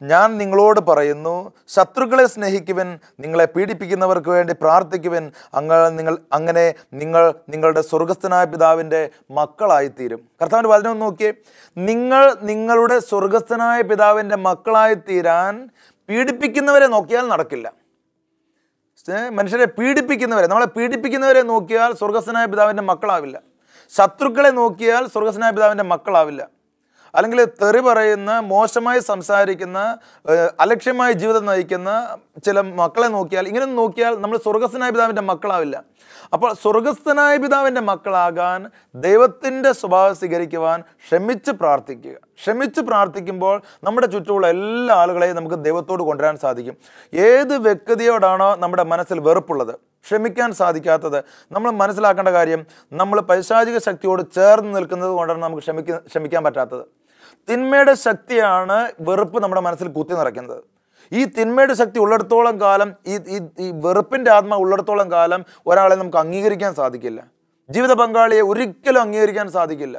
ഞാൻ നിങ്ങളോട് പറയുന്നു, ശത്രുക്കളെ സ്നേഹിക്കുവൻ, നിങ്ങളെ പീഡിപ്പിക്കുന്നവർക്ക് വേണ്ടി പ്രാർത്ഥിക്കുവൻ, അങ്ങനെ നിങ്ങൾ നിങ്ങളുടെ സ്വർഗസ്ഥനായ പിതാവിൻ്റെ മക്കളായിത്തീരും. കർത്താവിൻ്റെ വചനം നോക്കിയേ, നിങ്ങൾ നിങ്ങളുടെ സ്വർഗസ്ഥനായ പിതാവിൻ്റെ മക്കളായിത്തീരാൻ പീഡിപ്പിക്കുന്നവരെ നോക്കിയാൽ നടക്കില്ല. മനുഷ്യരെ പീഡിപ്പിക്കുന്നവരെ, നമ്മളെ പീഡിപ്പിക്കുന്നവരെ നോക്കിയാൽ സ്വർഗസ്ഥനായ പിതാവിൻ്റെ മക്കളാവില്ല. ശത്രുക്കളെ നോക്കിയാൽ സ്വർഗസ്ഥനായ പിതാവിൻ്റെ മക്കളാവില്ല. അല്ലെങ്കിൽ തെറി പറയുന്ന, മോശമായി സംസാരിക്കുന്ന, അലക്ഷ്യമായ ജീവിതം നയിക്കുന്ന ചില മക്കളെ നോക്കിയാൽ, ഇങ്ങനെ നോക്കിയാൽ നമ്മൾ സ്വർഗസ്ഥനായ പിതാവിൻ്റെ മക്കളാവില്ല. അപ്പോൾ സ്വർഗസ്ഥനായ പിതാവിൻ്റെ മക്കളാകാൻ, ദൈവത്തിൻ്റെ സ്വഭാവം സ്വീകരിക്കുവാൻ ക്ഷമിച്ച് പ്രാർത്ഥിക്കുക. ക്ഷമിച്ച് പ്രാർത്ഥിക്കുമ്പോൾ നമ്മുടെ ചുറ്റുമുള്ള എല്ലാ ആളുകളെയും നമുക്ക് ദൈവത്തോട് കൊണ്ടുവരാൻ സാധിക്കും. ഏത് വ്യക്തിയോടാണോ നമ്മുടെ മനസ്സിൽ വെറുപ്പുള്ളത്, ക്ഷമിക്കാൻ സാധിക്കാത്തത്, നമ്മൾ മനസ്സിലാക്കേണ്ട കാര്യം, നമ്മൾ പൈശാചിക ശക്തിയോട് ചേർന്ന് നിൽക്കുന്നത് കൊണ്ടാണ് നമുക്ക് ക്ഷമിക്കാൻ പറ്റാത്തത്. തിന്മയുടെ ശക്തിയാണ് വെറുപ്പ് നമ്മുടെ മനസ്സിൽ കുത്തി നിറയ്ക്കുന്നത്. ഈ തിന്മയുടെ ശക്തി ഉള്ളിടത്തോളം കാലം, ഈ വെറുപ്പിൻ്റെ ആത്മ ഉള്ളിടത്തോളം കാലം ഒരാളെ നമുക്ക് അംഗീകരിക്കാൻ സാധിക്കില്ല. ജീവിത പങ്കാളിയെ ഒരിക്കലും അംഗീകരിക്കാൻ സാധിക്കില്ല.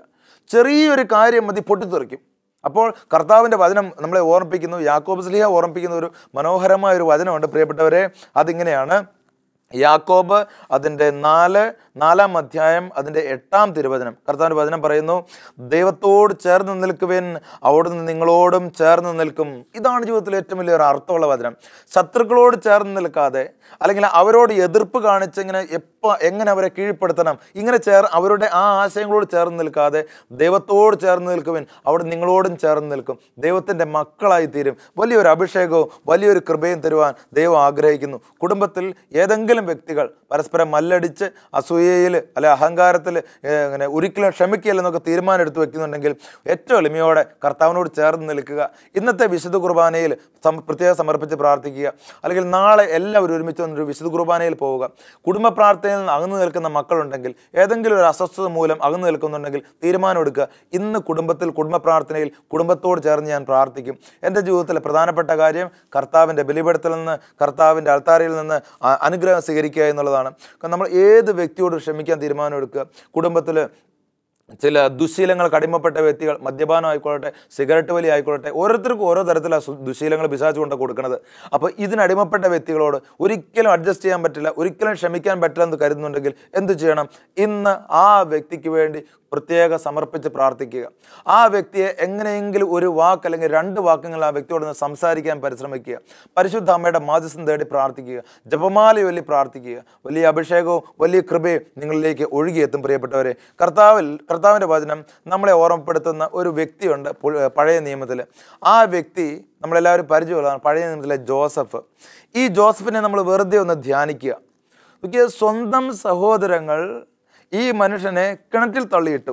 ചെറിയൊരു കാര്യം മതി പൊട്ടിത്തെറിക്കും. അപ്പോൾ കർത്താവിൻ്റെ വചനം നമ്മളെ ഓർമ്മിപ്പിക്കുന്നു, യാക്കോബ് ശ്ലീഹ ഓർമ്മിപ്പിക്കുന്ന ഒരു മനോഹരമായ ഒരു വചനമുണ്ട് പ്രിയപ്പെട്ടവരെ. അതിങ്ങനെയാണ്, യാക്കോബ് അതിൻ്റെ 4-ാം അധ്യായം അതിൻ്റെ 8-ാം തിരുവചനം. കർത്താവിൻ്റെ വചനം പറയുന്നു, ദൈവത്തോട് ചേർന്ന് നിൽക്കുവിൻ, അവിടുന്ന് നിങ്ങളോടും ചേർന്ന് നിൽക്കും. ഇതാണ് ജീവിതത്തിൽ ഏറ്റവും വലിയൊരു അർത്ഥമുള്ള വചനം. ശത്രുക്കളോട് ചേർന്ന് നിൽക്കാതെ, അല്ലെങ്കിൽ അവരോട് എതിർപ്പ് കാണിച്ച് എങ്ങനെ അവരെ കീഴ്പ്പെടുത്തണം, ഇങ്ങനെ അവരുടെ ആ ആശയങ്ങളോട് ചേർന്ന് നിൽക്കാതെ ദൈവത്തോട് ചേർന്ന് നിൽക്കുവിൻ, അവിടെ നിങ്ങളോടും ചേർന്ന് നിൽക്കും. ദൈവത്തിൻ്റെ മക്കളായി തീരും. വലിയൊരു അഭിഷേകവും വലിയൊരു കൃപയും തരുവാൻ ദൈവം ആഗ്രഹിക്കുന്നു. കുടുംബത്തിൽ ഏതെങ്കിലും വ്യക്തികൾ പരസ്പരം മല്ലടിച്ച് അസൂയയിൽ അല്ലെ അഹങ്കാരത്തിൽ അങ്ങനെ ഒരിക്കലും ക്ഷമിക്കില്ലെന്നൊക്കെ തീരുമാനം എടുത്ത് വെക്കുന്നുണ്ടെങ്കിൽ ഏറ്റവും എളിമയോടെ കർത്താവിനോട് ചേർന്ന് നിൽക്കുക. ഇന്നത്തെ വിശുദ്ധ കുർബാനയിൽ പ്രത്യേകം സമർപ്പിച്ച് പ്രാർത്ഥിക്കുക. അല്ലെങ്കിൽ നാളെ എല്ലാവരും ഒരുമിച്ച് വന്നൊരു വിശുദ്ധ കുർബാനയിൽ പോവുക. കുടുംബ പ്രാർത്ഥനയിൽ നിന്ന് അകന്നു നിൽക്കുന്ന മക്കളുണ്ടെങ്കിൽ, ഏതെങ്കിലും ഒരു അസ്വസ്ഥത മൂലം അകന്നു നിൽക്കുന്നുണ്ടെങ്കിൽ തീരുമാനം എടുക്കുക. ഇന്ന് കുടുംബത്തിൽ കുടുംബ പ്രാർത്ഥനയിൽ കുടുംബത്തോട് ചേർന്ന് ഞാൻ പ്രാർത്ഥിക്കും. എൻ്റെ ജീവിതത്തിലെ പ്രധാനപ്പെട്ട കാര്യം കർത്താവിൻ്റെ ബലിപീഠത്തിൽ നിന്ന്, കർത്താവിൻ്റെ അൾത്താരയിൽ നിന്ന് അനുഗ്രഹം സ്വീകരിക്കുക എന്നുള്ളതാണ്. നമ്മൾ ഏത് വ്യക്തിയോട് ക്ഷമിക്കാൻ തീരുമാനം എടുക്കുക. കുടുംബത്തിൽ ചില ദുശീലങ്ങൾക്ക് അടിമപ്പെട്ട വ്യക്തികൾ, മദ്യപാനം ആയിക്കൊള്ളട്ടെ, സിഗരറ്റ് വലി ആയിക്കൊള്ളട്ടെ, ഓരോരുത്തർക്കും ഓരോ തരത്തിലുള്ള ദുശീലങ്ങൾ പിശാച് കൊണ്ട് കൊടുക്കുന്നത്. അപ്പോൾ ഇതിനടിമപ്പെട്ട വ്യക്തികളോട് ഒരിക്കലും അഡ്ജസ്റ്റ് ചെയ്യാൻ പറ്റില്ല, ഒരിക്കലും ക്ഷമിക്കാൻ പറ്റില്ല എന്ന് കരുതുന്നുണ്ടെങ്കിൽ എന്ത് ചെയ്യണം? ഇന്ന് ആ വ്യക്തിക്ക് വേണ്ടി പ്രത്യേകം സമർപ്പിച്ച് പ്രാർത്ഥിക്കുക. ആ വ്യക്തിയെ എങ്ങനെയെങ്കിലും ഒരു വാക്ക് അല്ലെങ്കിൽ 2 വാക്കുകൾ ആ വ്യക്തിയോട് സംസാരിക്കാൻ പരിശ്രമിക്കുക. പരിശുദ്ധ അമ്മയുടെ മാധ്യസ്ഥം തേടി പ്രാർത്ഥിക്കുക. ജപമാല ചൊല്ലി പ്രാർത്ഥിക്കുക. വലിയ അഭിഷേകവും വലിയ കൃപയും നിങ്ങളിലേക്ക് ഒഴുകിയെത്തും. പ്രിയപ്പെട്ടവരെ, കർത്താവിൻ്റെ വചനം നമ്മളെ ഓർമ്മപ്പെടുത്തുന്ന ഒരു വ്യക്തിയുണ്ട് പഴയ നിയമത്തിൽ. ആ വ്യക്തി നമ്മളെല്ലാവരും പരിചയമുള്ളതാണ്, പഴയ നിയമത്തിലെ ജോസഫ്. ഈ ജോസഫിനെ നമ്മൾ വെറുതെ ഒന്ന് ധ്യാനിക്കുക. സ്വന്തം സഹോദരങ്ങൾ ഈ മനുഷ്യനെ കിണറ്റിൽ തള്ളിയിട്ടു.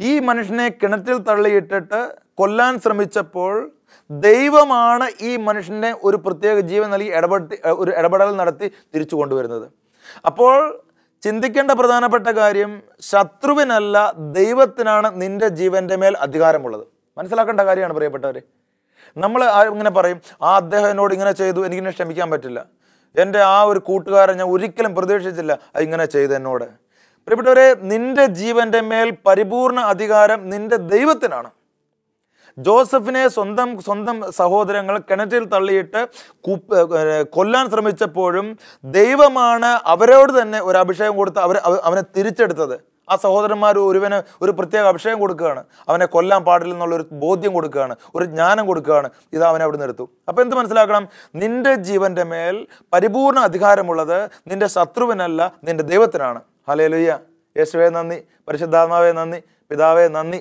ഈ മനുഷ്യനെ കിണറ്റിൽ തള്ളിയിട്ടിട്ട് കൊല്ലാൻ ശ്രമിച്ചപ്പോൾ ദൈവമാണ് ഈ മനുഷ്യനെ ഒരു പ്രത്യേക ജീവൻ നൽകി ഒരു ഇടപെടൽ നടത്തി തിരിച്ചു കൊണ്ടുവരുന്നത്. അപ്പോൾ ചിന്തിക്കേണ്ട പ്രധാനപ്പെട്ട കാര്യം, ശത്രുവിനല്ല ദൈവത്തിനാണ് നിന്റെ ജീവൻ്റെ മേൽ അധികാരമുള്ളത്. മനസ്സിലാക്കേണ്ട കാര്യമാണ് പ്രിയപ്പെട്ടവരെ. നമ്മൾ ഇങ്ങനെ പറയും, അദ്ദേഹം എന്നോട് ഇങ്ങനെ ചെയ്തു, എനിക്കിനെ ക്ഷമിക്കാൻ പറ്റില്ല. എൻ്റെ ആ ഒരു കൂട്ടുകാരൻ ഞാൻ ഒരിക്കലും പ്രതീക്ഷിച്ചില്ല ഇങ്ങനെ ചെയ്തു എന്നോട്. പ്രിയപ്പെട്ടവരെ, നിന്റെ ജീവൻ്റെ മേൽ പരിപൂർണ അധികാരം നിന്റെ ദൈവത്തിനാണ്. ജോസഫിനെ സ്വന്തം സഹോദരങ്ങൾ കിണറ്റിൽ തള്ളിയിട്ട് കൊല്ലാൻ ശ്രമിച്ചപ്പോഴും ദൈവമാണ് അവരോട് തന്നെ ഒരു അഭിഷേകം കൊടുത്ത് അവനെ തിരിച്ചെടുത്തത്. ആ സഹോദരന്മാർ ഒരുവന് ഒരു പ്രത്യേക അഭിഷേകം കൊടുക്കുകയാണ്, അവനെ കൊല്ലാൻ പാടില്ലെന്നുള്ളൊരു ബോധ്യം കൊടുക്കുകയാണ്, ഒരു ജ്ഞാനം കൊടുക്കുകയാണ്. ഇത് അവനെ അവിടെ നിർത്തും. അപ്പോൾ എന്ത് മനസ്സിലാക്കണം? നിന്റെ ജീവൻ്റെ മേൽ പരിപൂർണ അധികാരമുള്ളത് നിന്റെ ശത്രുവിനല്ല, നിന്റെ ദൈവത്തിനാണ്. ഹല്ലേലൂയ. യേശുവേ നന്ദി, പരിശുദ്ധാത്മാവേ നന്ദി, പിതാവേ നന്ദി.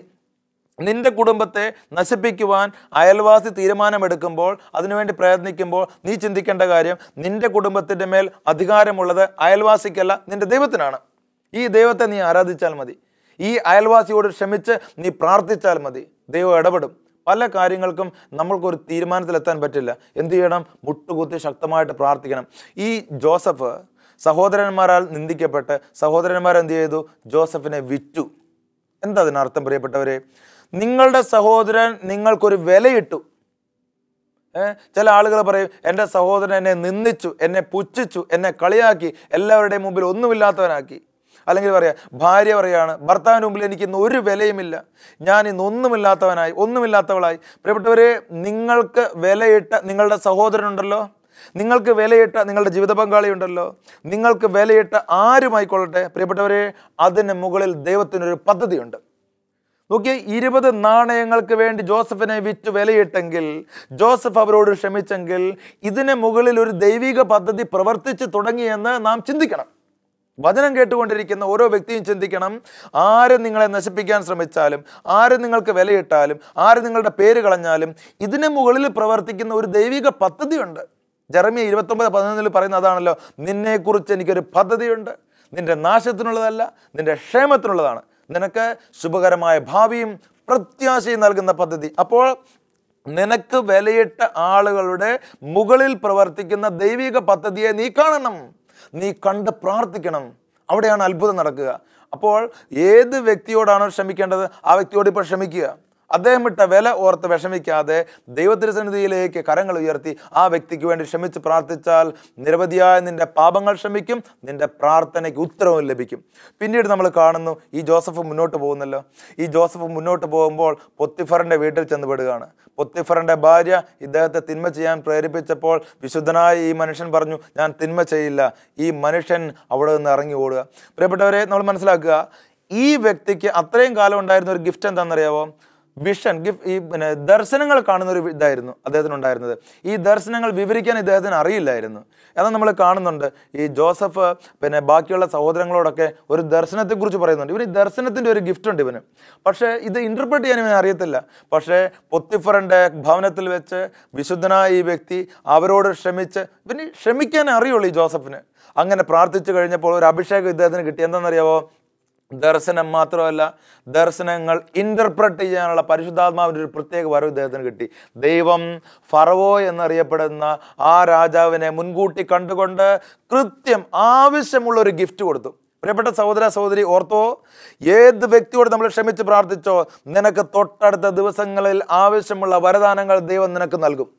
നിന്റെ കുടുംബത്തെ നശിപ്പിക്കുവാൻ അയൽവാസി തീരുമാനമെടുക്കുമ്പോൾ, അതിനുവേണ്ടി പ്രയത്നിക്കുമ്പോൾ നീ ചിന്തിക്കേണ്ട കാര്യം, നിന്റെ കുടുംബത്തിൻ്റെ മേൽ അധികാരമുള്ളത് അയൽവാസിക്കല്ല, നിന്റെ ദൈവത്തിനാണ്. ഈ ദൈവത്തെ നീ ആരാധിച്ചാൽ മതി. ഈ അയൽവാസിയോട് ക്ഷമിച്ച് നീ പ്രാർത്ഥിച്ചാൽ മതി. ദൈവം ഇടപെടും. പല കാര്യങ്ങൾക്കും നമ്മൾക്കൊരു തീരുമാനത്തിലെത്താൻ പറ്റില്ല. എന്ത് ചെയ്യണം? മുട്ടുകുത്തി ശക്തമായിട്ട് പ്രാർത്ഥിക്കണം. ഈ ജോസഫ് സഹോദരന്മാരാൽ നിന്ദിക്കപ്പെട്ട് സഹോദരന്മാരെന്ത് ചെയ്തു? ജോസഫിനെ വിറ്റു. എന്താ അതിനർത്ഥം പ്രിയപ്പെട്ടവരെ? നിങ്ങളുടെ സഹോദരൻ നിങ്ങൾക്കൊരു വിലയിട്ടു. ചില ആളുകൾ പറയും, എൻ്റെ സഹോദരൻ എന്നെ നിന്ദിച്ചു, എന്നെ പുച്ഛിച്ചു, എന്നെ കളിയാക്കി, എല്ലാവരുടെയും മുമ്പിൽ ഒന്നുമില്ലാത്തവനാക്കി. അല്ലെങ്കിൽ പറയാം ഭാര്യ പറയാണ് ഭർത്താവിൻ്റെ മുമ്പിൽ എനിക്കിന്ന് ഒരു വിലയുമില്ല, ഞാൻ ഇന്ന് ഒന്നുമില്ലാത്തവളായി. പ്രിയപ്പെട്ടവരെ, നിങ്ങൾക്ക് വിലയിട്ട നിങ്ങളുടെ സഹോദരനുണ്ടല്ലോ, നിങ്ങൾക്ക് വിലയിട്ട നിങ്ങളുടെ ജീവിത പങ്കാളി ഉണ്ടല്ലോ, നിങ്ങൾക്ക് വിലയിട്ട ആരുമായിക്കൊള്ളട്ടെ, പ്രിയപ്പെട്ടവരെ, അതിന് മുകളിൽ ദൈവത്തിനൊരു പദ്ധതിയുണ്ട്. നോക്കിയേ, 20 നാണയങ്ങൾക്ക് വേണ്ടി ജോസഫിനെ വിറ്റ് വിലയിട്ടെങ്കിൽ, ജോസഫ് അവരോട് ക്ഷമിച്ചെങ്കിൽ, ഇതിന് മുകളിൽ ഒരു ദൈവിക പദ്ധതി പ്രവർത്തിച്ചു തുടങ്ങിയെന്ന് നാം ചിന്തിക്കണം. വചനം കേട്ടുകൊണ്ടിരിക്കുന്ന ഓരോ വ്യക്തിയും ചിന്തിക്കണം, ആര് നിങ്ങളെ നശിപ്പിക്കാൻ ശ്രമിച്ചാലും, ആര് നിങ്ങൾക്ക് വിലയിട്ടാലും, ആര് നിങ്ങളുടെ പേര് കളഞ്ഞാലും, ഇതിന് മുകളിൽ പ്രവർത്തിക്കുന്ന ഒരു ദൈവിക പദ്ധതിയുണ്ട്. ജെറമ്യ 29:11 പറയുന്ന അതാണല്ലോ, നിന്നെക്കുറിച്ച് എനിക്കൊരു പദ്ധതിയുണ്ട്, നിന്റെ നാശത്തിനുള്ളതല്ല, നിന്റെ ക്ഷേമത്തിനുള്ളതാണ്, നിനക്ക് ശുഭകരമായ ഭാവിയും പ്രത്യാശയും നൽകുന്ന പദ്ധതി. അപ്പോൾ നിനക്ക് വിലയിട്ട ആളുകളുടെ മുകളിൽ പ്രവർത്തിക്കുന്ന ദൈവിക പദ്ധതിയെ നീ കാണണം, നീ കണ്ട് പ്രാർത്ഥിക്കണം. അവിടെയാണ് അത്ഭുതം നടക്കുക. അപ്പോൾ ഏത് വ്യക്തിയോടാണോ ക്ഷമിക്കേണ്ടത് ആ വ്യക്തിയോട് ഇപ്പോൾ ക്ഷമിക്കുക. അദ്ദേഹം ഇട്ട വില ഓർത്ത് വിഷമിക്കാതെ ദൈവത്തിരുസന്നിധിയിലേക്ക് കരങ്ങൾ ഉയർത്തി ആ വ്യക്തിക്ക് വേണ്ടി ക്ഷമിച്ച് പ്രാർത്ഥിച്ചാൽ നിരവധിയായ നിന്റെ പാപങ്ങൾ ക്ഷമിക്കും, നിന്റെ പ്രാർത്ഥനയ്ക്ക് ഉത്തരവും ലഭിക്കും. പിന്നീട് നമ്മൾ കാണുന്നു, ഈ ജോസഫ് മുന്നോട്ട് പോകുന്നല്ലോ. ഈ ജോസഫ് മുന്നോട്ട് പോകുമ്പോൾ പൊത്തിഫറിൻ്റെ വീട്ടിൽ ചെന്ന് പെടുകയാണ്. പൊത്തിഫറിൻ്റെ ഭാര്യ ഇദ്ദേഹത്തെ തിന്മ ചെയ്യാൻ പ്രേരിപ്പിച്ചപ്പോൾ വിശുദ്ധനായ ഈ മനുഷ്യൻ പറഞ്ഞു, ഞാൻ തിന്മ ചെയ്യില്ല. ഈ മനുഷ്യൻ അവിടെ നിന്ന് ഇറങ്ങി ഓടുക. പ്രിയപ്പെട്ടവരെ, നമ്മൾ മനസ്സിലാക്കുക, ഈ വ്യക്തിക്ക് അത്രയും കാലം ഉണ്ടായിരുന്ന ഒരു ഗിഫ്റ്റ് എന്താണെന്നറിയാവോ? വിഷൻ, ഈ ദർശനങ്ങൾ കാണുന്ന ഒരു ഇതായിരുന്നു അദ്ദേഹത്തിനുണ്ടായിരുന്നത്. ഈ ദർശനങ്ങൾ വിവരിക്കാൻ ഇദ്ദേഹത്തിന് അറിയില്ലായിരുന്നു. എന്നാൽ നമ്മൾ കാണുന്നുണ്ട്, ഈ ജോസഫ് ബാക്കിയുള്ള സഹോദരങ്ങളോടൊക്കെ ഒരു ദർശനത്തെക്കുറിച്ച് പറയുന്നുണ്ട്. ഇവന് ദർശനത്തിൻ്റെ ഒരു ഗിഫ്റ്റ് ഉണ്ട് ഇവന്, പക്ഷേ ഇത് ഇൻ്റർപ്രറ്റ് ചെയ്യാൻ ഇവന് അറിയത്തില്ല. പക്ഷേ പൊത്തിഫറിൻ്റെ ഭവനത്തിൽ വെച്ച് വിശുദ്ധനായ ഈ വ്യക്തി അവരോട് ഇവന് ക്ഷമിക്കാൻ അറിയുള്ളൂ ഈ ജോസഫിന്. അങ്ങനെ പ്രാർത്ഥിച്ചു കഴിഞ്ഞപ്പോൾ ഒരു അഭിഷേകം ഇദ്ദേഹത്തിന് കിട്ടി. എന്താണെന്നറിയാവോ? ദർശനം മാത്രമല്ല, ദർശനങ്ങൾ ഇൻ്റർപ്രറ്റ് ചെയ്യാനുള്ള പരിശുദ്ധാത്മാവിൻ്റെ ഒരു പ്രത്യേക വരവ് ഇദ്ദേഹത്തിന് കിട്ടി. ദൈവം ഫറവോ എന്നറിയപ്പെടുന്ന ആ രാജാവിനെ മുൻകൂട്ടി കണ്ടുകൊണ്ട് കൃത്യം ആവശ്യമുള്ള ഒരു ഗിഫ്റ്റ് കൊടുത്തു. പ്രിയപ്പെട്ട സഹോദര സഹോദരി, ഓർത്തോ, ഏത് വ്യക്തിയോട് നമ്മൾ ക്ഷമിച്ച് പ്രാർത്ഥിച്ചോ, നിനക്ക് തൊട്ടടുത്ത ദിവസങ്ങളിൽ ആവശ്യമുള്ള വരദാനങ്ങൾ ദൈവം നിനക്ക് നൽകും.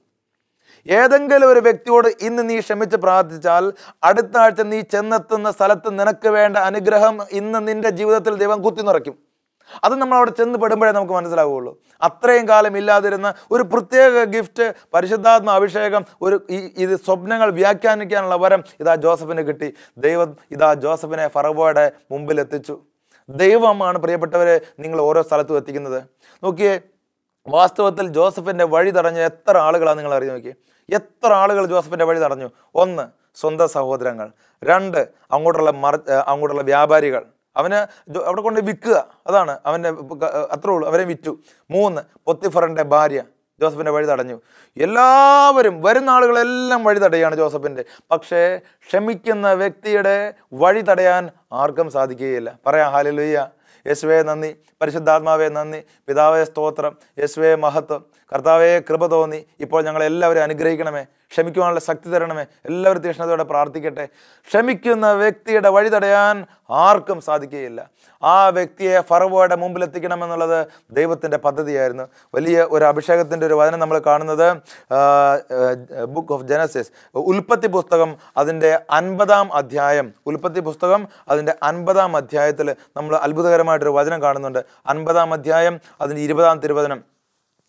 ഏതെങ്കിലും ഒരു വ്യക്തിയോട് ഇന്ന് നീ ക്ഷമിച്ച് പ്രാർത്ഥിച്ചാൽ അടുത്ത ആഴ്ച നീ ചെന്നെത്തുന്ന സ്ഥലത്ത് നിനക്ക് വേണ്ട അനുഗ്രഹം ഇന്ന് നിന്റെ ജീവിതത്തിൽ ദൈവം കുത്തി നിറയ്ക്കും. അത് നമ്മൾ അവിടെ ചെന്ന് പെടുമ്പോഴേ നമുക്ക് മനസ്സിലാവുകയുള്ളൂ. അത്രയും കാലം ഇല്ലാതിരുന്ന ഒരു പ്രത്യേക ഗിഫ്റ്റ്, പരിശുദ്ധാത്മ അഭിഷേകം, ഇത് സ്വപ്നങ്ങൾ വ്യാഖ്യാനിക്കാനുള്ള വരം ഇതാ ജോസഫിന് കിട്ടി. ദൈവം ഇതാ ജോസഫിനെ ഫറവോയുടെ മുമ്പിൽ എത്തിച്ചു. ദൈവമാണ് പ്രിയപ്പെട്ടവരെ നിങ്ങൾ ഓരോ സ്ഥലത്തും എത്തിക്കുന്നത്. നോക്കിയേ, വാസ്തവത്തിൽ ജോസഫിൻ്റെ വഴി തടഞ്ഞ എത്ര ആളുകളാണ് നിങ്ങൾ അറിഞ്ഞു നോക്കിയേ. എത്ര ആളുകൾ ജോസഫിൻ്റെ വഴി തടഞ്ഞു? 1, സ്വന്തം സഹോദരങ്ങൾ. 2, അങ്ങോട്ടുള്ള വ്യാപാരികൾ. അവന് അവിടെ കൊണ്ട് വിൽക്കുക, അതാണ് അവൻ്റെ അത്രേ ഉള്ളൂ, അവരെ വിറ്റു. 3, പൊത്തിഫറിൻ്റെ ഭാര്യ ജോസഫിൻ്റെ വഴി തടഞ്ഞു. എല്ലാവരും, വരുന്ന ആളുകളെല്ലാം വഴി തടയാണ് ജോസഫിൻ്റെ. പക്ഷേ ക്ഷമിക്കുന്ന വ്യക്തിയുടെ വഴി തടയാൻ ആർക്കും സാധിക്കുകയില്ല. പറയാം ഹല്ലേലൂയ. യേശുവേ നന്ദി, പരിശുദ്ധാത്മാവേ നന്ദി, പിതാവേ സ്തോത്രം, യേശുവേ മഹത്വം, കർത്താവേ കൃപ തോന്നി. ഇപ്പോൾ ഞങ്ങളെല്ലാവരും അനുഗ്രഹിക്കണമേ, ക്ഷമിക്കുവാനുള്ള ശക്തി തരണമേ. എല്ലാവരും തീക്ഷ്ണതയോടെ പ്രാർത്ഥിക്കട്ടെ. ക്ഷമിക്കുന്ന വ്യക്തിയുടെ വഴി തടയാൻ ആർക്കും സാധിക്കുകയില്ല. ആ വ്യക്തിയെ ഫറവോയുടെ മുമ്പിലെത്തിക്കണമെന്നുള്ളത് ദൈവത്തിൻ്റെ പദ്ധതിയായിരുന്നു. വലിയ ഒരു അഭിഷേകത്തിൻ്റെ ഒരു വചനം നമ്മൾ കാണുന്നത് ബുക്ക് ഓഫ് ജനസിസ്, ഉൽപ്പത്തി പുസ്തകം അതിൻ്റെ 50-ാം അധ്യായം. ഉൽപ്പത്തി പുസ്തകം അതിൻ്റെ 50-ാം അധ്യായത്തിൽ നമ്മൾ അത്ഭുതകരമായിട്ടൊരു വചനം കാണുന്നുണ്ട്. 50-ാം അധ്യായം അതിൻ്റെ 20-ാം തിരുവചനം.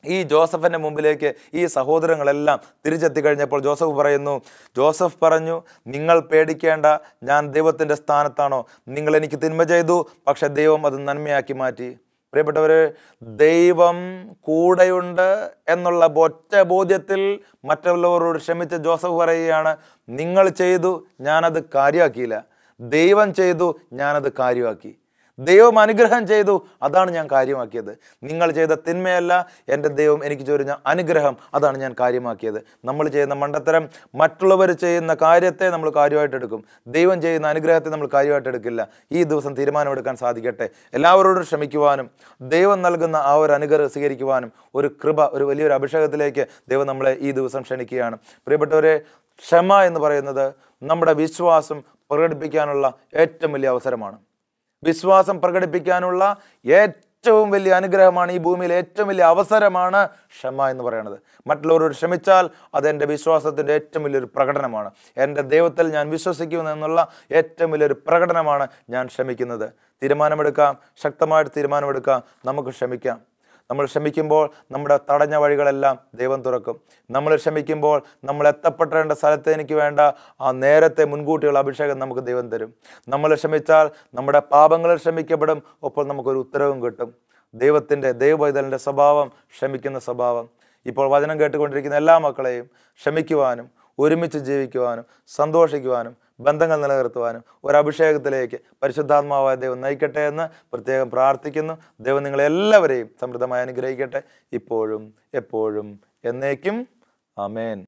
ഈ ജോസഫിൻ്റെ മുമ്പിലേക്ക് ഈ സഹോദരങ്ങളെല്ലാം തിരിച്ചെത്തി കഴിഞ്ഞപ്പോൾ ജോസഫ് പറഞ്ഞു, നിങ്ങൾ പേടിക്കേണ്ട, ഞാൻ ദൈവത്തിൻ്റെ സ്ഥാനത്താണോ? നിങ്ങൾ എനിക്ക് തിന്മ ചെയ്തു, പക്ഷെ ദൈവം അത് നന്മയാക്കി മാറ്റി. പ്രിയപ്പെട്ടവരെ, ദൈവം കൂടെയുണ്ട് എന്നുള്ള ഒറ്റ ബോധ്യത്തിൽ മറ്റുള്ളവരോട് ക്ഷമിച്ച ജോസഫ് പറയുകയാണ്, നിങ്ങൾ ചെയ്തു, ഞാനത് കാര്യമാക്കിയില്ല. ദൈവം ചെയ്തു, ഞാനത് കാര്യമാക്കി. ദൈവം അനുഗ്രഹം ചെയ്തു, അതാണ് ഞാൻ കാര്യമാക്കിയത്. നിങ്ങൾ ചെയ്ത തിന്മയല്ല, എൻ്റെ ദൈവം എനിക്ക് ചൊരിഞ്ഞ അനുഗ്രഹം, അതാണ് ഞാൻ കാര്യമാക്കിയത്. നമ്മൾ ചെയ്യുന്ന മണ്ടത്തരം, മറ്റുള്ളവർ ചെയ്യുന്ന കാര്യത്തെ നമ്മൾ കാര്യമായിട്ടെടുക്കും. ദൈവം ചെയ്യുന്ന അനുഗ്രഹത്തെ നമ്മൾ കാര്യമായിട്ടെടുക്കില്ല. ഈ ദിവസം തീരുമാനമെടുക്കാൻ സാധിക്കട്ടെ. എല്ലാവരോടും ക്ഷമിക്കുവാനും ദൈവം നൽകുന്ന ആ ഒരു അനുഗ്രഹം സ്വീകരിക്കുവാനും ഒരു കൃപ, ഒരു വലിയൊരു അഭിഷേകത്തിലേക്ക് ദൈവം നമ്മളെ ഈ ദിവസം ക്ഷണിക്കുകയാണ്. പ്രിയപ്പെട്ടവരെ, ക്ഷമ എന്ന് പറയുന്നത് നമ്മുടെ വിശ്വാസം പ്രകടിപ്പിക്കാനുള്ള ഏറ്റവും വലിയ അവസരമാണ്. വിശ്വാസം പ്രകടിപ്പിക്കാനുള്ള ഏറ്റവും ഏറ്റവും വലിയ അനുഗ്രഹമാണ്, ഈ ഭൂമിയിലെ ഏറ്റവും വലിയ അവസരമാണ് ക്ഷമ എന്ന് പറയുന്നത്. മറ്റുള്ളവരോട് ക്ഷമിച്ചാൽ അതെൻ്റെ വിശ്വാസത്തിൻ്റെ ഏറ്റവും വലിയൊരു പ്രകടനമാണ്. എൻ്റെ ദൈവത്തിൽ ഞാൻ വിശ്വസിക്കുന്നു എന്നുള്ള ഏറ്റവും വലിയൊരു പ്രകടനമാണ് ഞാൻ ക്ഷമിക്കുന്നത്. തീരുമാനമെടുക്കാം, ശക്തമായിട്ട് തീരുമാനമെടുക്കാം. നമുക്ക് ക്ഷമിക്കാം. നമ്മൾ ക്ഷമിക്കുമ്പോൾ നമ്മുടെ തടഞ്ഞ വഴികളെല്ലാം ദൈവം തുറക്കും. നമ്മൾ ക്ഷമിക്കുമ്പോൾ നമ്മൾ എത്തപ്പെടേണ്ട സ്ഥലത്തേക്ക് വേണ്ട ആ നേരത്തെ മുൻകൂട്ടിയുള്ള അഭിഷേകം നമുക്ക് ദൈവം തരും. നമ്മൾ ക്ഷമിച്ചാൽ നമ്മുടെ പാപങ്ങൾ ക്ഷമിക്കപ്പെടും, ഒപ്പം നമുക്കൊരു ഉത്തരവും കിട്ടും. ദൈവപൈതലിൻ്റെ സ്വഭാവം ക്ഷമിക്കുന്ന സ്വഭാവം. ഇപ്പോൾ വചനം കേട്ടുകൊണ്ടിരിക്കുന്ന എല്ലാ മക്കളെയും ക്ഷമിക്കുവാനും ഒരുമിച്ച് ജീവിക്കുവാനും സന്തോഷിക്കുവാനും ബന്ധങ്ങൾ നിലനിർത്തുവാനും ഒരഭിഷേകത്തിലേക്ക് പരിശുദ്ധാത്മാവായ ദൈവം നയിക്കട്ടെ എന്ന് പ്രത്യേകം പ്രാർത്ഥിക്കുന്നു. ദൈവം നിങ്ങളെല്ലാവരെയും സമൃദ്ധമായി അനുഗ്രഹിക്കട്ടെ, ഇപ്പോഴും എപ്പോഴും എന്നേക്കും. ആമേൻ.